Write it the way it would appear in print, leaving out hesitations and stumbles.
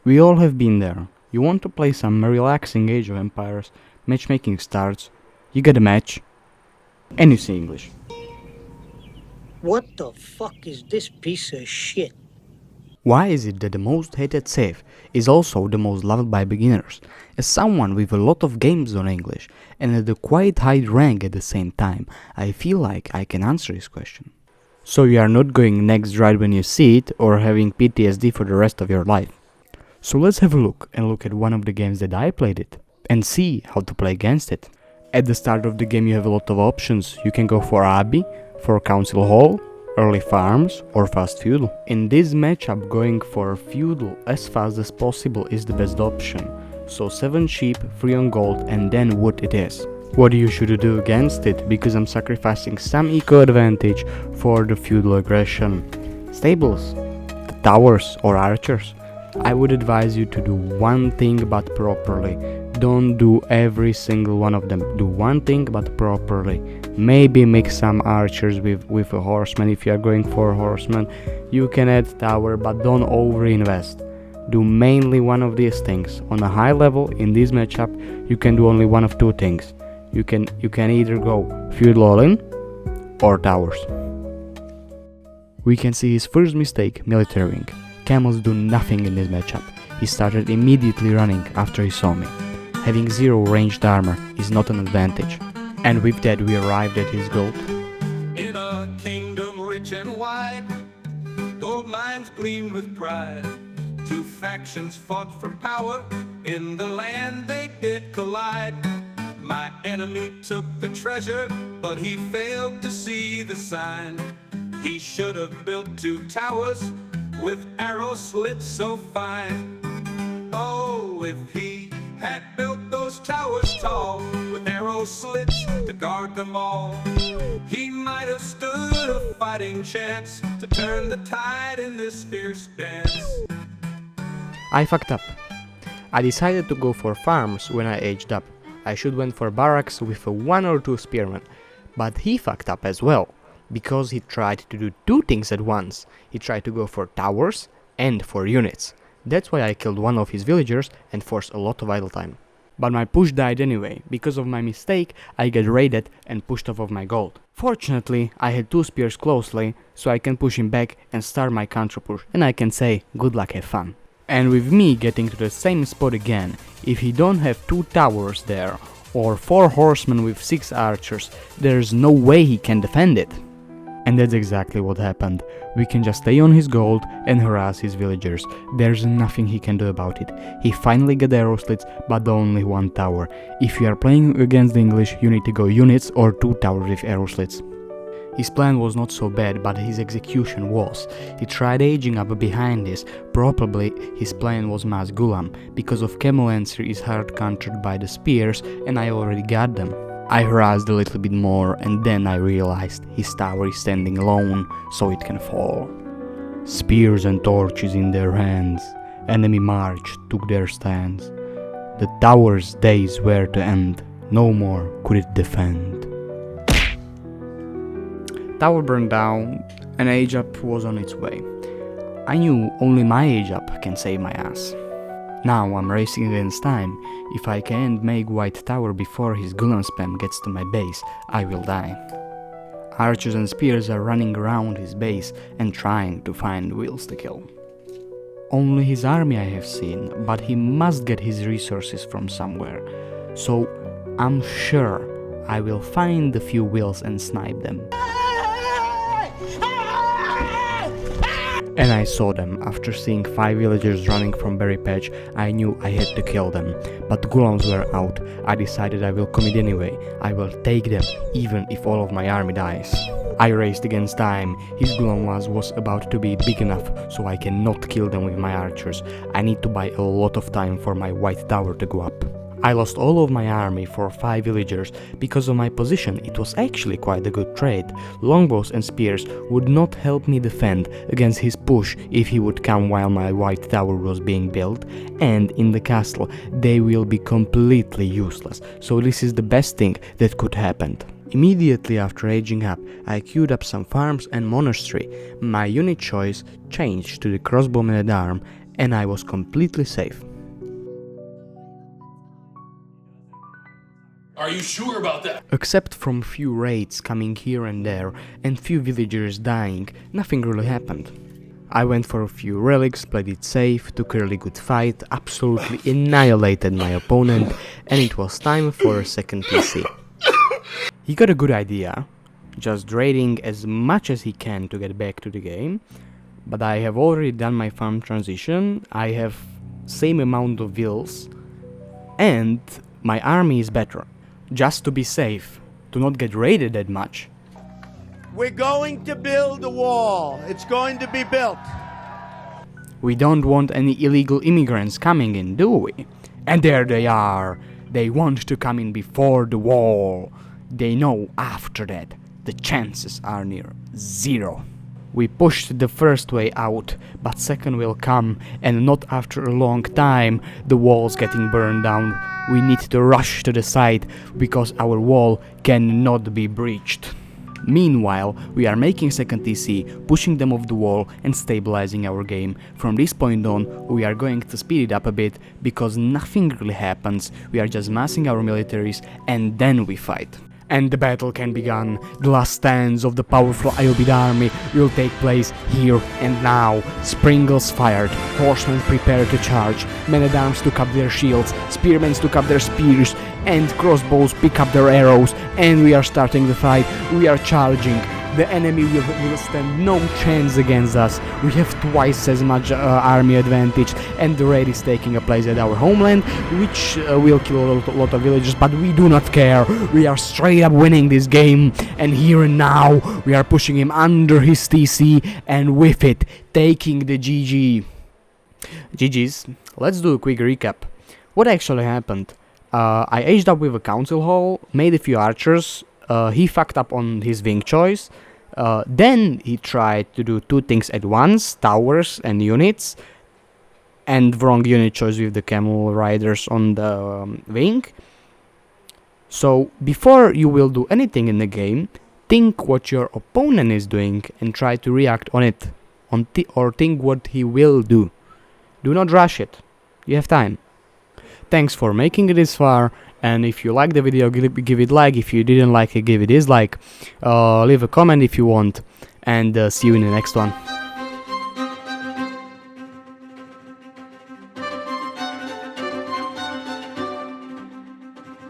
We all have been there. You want to play some relaxing Age of Empires, matchmaking starts, you get a match, and you see English. What the fuck is this piece of shit? Why is it that the most hated save is also the most loved by beginners? As someone with a lot of games on English and at a quite high rank at the same time, I feel like I can answer this question. So you are not going next right when you see it or having PTSD for the rest of your life. So let's have a look and look at one of the games that I played it and see how to play against it. At the start of the game you have a lot of options. You can go for Abbey, for Council Hall, early farms or fast feudal. In this matchup going for feudal as fast as possible is the best option. So 7 sheep, 3 on gold and then wood it is. What you should do against it, because I'm sacrificing some eco advantage for the feudal aggression. Stables, the towers or archers. I would advise you to do one thing but properly. Don't do every single one of them. Do one thing but properly. Maybe mix some archers with a horseman if you are going for a horseman. You can add tower but don't overinvest. Do mainly one of these things. On a high level in this matchup you can do only one of two things. You can either go feudal all-in or towers. We can see his first mistake, military wing. Camels do nothing in this matchup. He started immediately running after he saw me. Having 0 ranged armor is not an advantage. And with that we arrived at his gold. In a kingdom rich and wide, gold mines gleam with pride. Two factions fought for power, in the land they did collide. My enemy took the treasure, but he failed to see the sign. He should have built 2 towers, with arrow slits so fine. Oh, if he had built those towers tall, with arrow slits to guard them all, he might have stood a fighting chance to turn the tide in this fierce dance. I fucked up. I decided to go for farms when I aged up. I should went for barracks with a 1 or 2 spearmen. But he fucked up as well, because he tried to do 2 things at once. He tried to go for towers and for units. That's why I killed one of his villagers and forced a lot of idle time. But my push died anyway. Because of my mistake, I get raided and pushed off of my gold. Fortunately, I had 2 spears closely, so I can push him back and start my counter push. And I can say, good luck, have fun. And with me getting to the same spot again, if he don't have 2 towers there, or 4 horsemen with 6 archers, there's no way he can defend it. And that's exactly what happened. We can just stay on his gold and harass his villagers. There's nothing he can do about it. He finally got arrow slits, but only 1 tower. If you are playing against the English, you need to go units or 2 towers with arrow slits. His plan was not so bad, but his execution was. He tried aging up behind this. Probably his plan was Mass Gulam, because of Camelancer is hard countered by the spears and I already got them. I harassed a little bit more and then I realized his tower is standing alone, so it can fall. Spears and torches in their hands, enemy march took their stands. The tower's days were to end, no more could it defend. Tower burned down, and age up was on its way. I knew only my age up can save my ass. Now I'm racing against time. If I can't make white tower before his Gulam spam gets to my base, I will die. Archers and spears are running around his base and trying to find wheels to kill. Only his army I have seen, but he must get his resources from somewhere. So I'm sure I will find a few wheels and snipe them. And I saw them. After seeing 5 villagers running from Berry Patch, I knew I had to kill them. But Gulams were out. I decided I will commit anyway. I will take them, even if all of my army dies. I raced against time. His Gulam was about to be big enough, so I cannot kill them with my archers. I need to buy a lot of time for my white tower to go up. I lost all of my army for 5 villagers. Because of my position, it was actually quite a good trade. Longbows and spears would not help me defend against his push if he would come while my white tower was being built, and in the castle they will be completely useless, so this is the best thing that could happen. Immediately after aging up, I queued up some farms and monastery. My unit choice changed to the crossbowman at arm, and I was completely safe. Are you sure about that? Except from few raids coming here and there and few villagers dying, nothing really happened. I went for a few relics, played it safe, took a really good fight, absolutely annihilated my opponent, and it was time for a second TC. He got a good idea, just raiding as much as he can to get back to the game, but I have already done my farm transition, I have same amount of vills, and my army is better. Just to be safe, to not get raided that much. We're going to build a wall. It's going to be built. We don't want any illegal immigrants coming in, do we? And there they are. They want to come in before the wall. They know after that the chances are near zero. We pushed the first way out, but second will come, and not after a long time the wall's getting burned down. We need to rush to the site, because our wall cannot be breached. Meanwhile, we are making second TC, pushing them off the wall and stabilizing our game. From this point on, we are going to speed it up a bit, because nothing really happens, we are just massing our militaries and then we fight. And the battle can begin. The last stands of the powerful Ayyubid army will take place here and now. Springles fired, horsemen prepared to charge, men-at-arms took up their shields, spearmen took up their spears, and crossbows pick up their arrows, and we are starting the fight. We are charging. The enemy will stand no chance against us. We have twice as much army advantage, and the raid is taking a place at our homeland, which will kill a lot of villagers, but we do not care. We are straight up winning this game, and here and now we are pushing him under his TC, and with it taking the GG. GG's. Let's do a quick recap. What actually happened? I aged up with a council hall, made a few archers. He fucked up on his wing choice. Then he tried to do two things at once, towers and units, and wrong unit choice with the camel riders on the wing. So before you will do anything in the game, think what your opponent is doing and try to react on it, or think what he will do. Do not rush it. You have time. Thanks for making it this far, and if you like the video, give it like. If you didn't like it, give it dislike. Leave a comment if you want, and see you in the next one.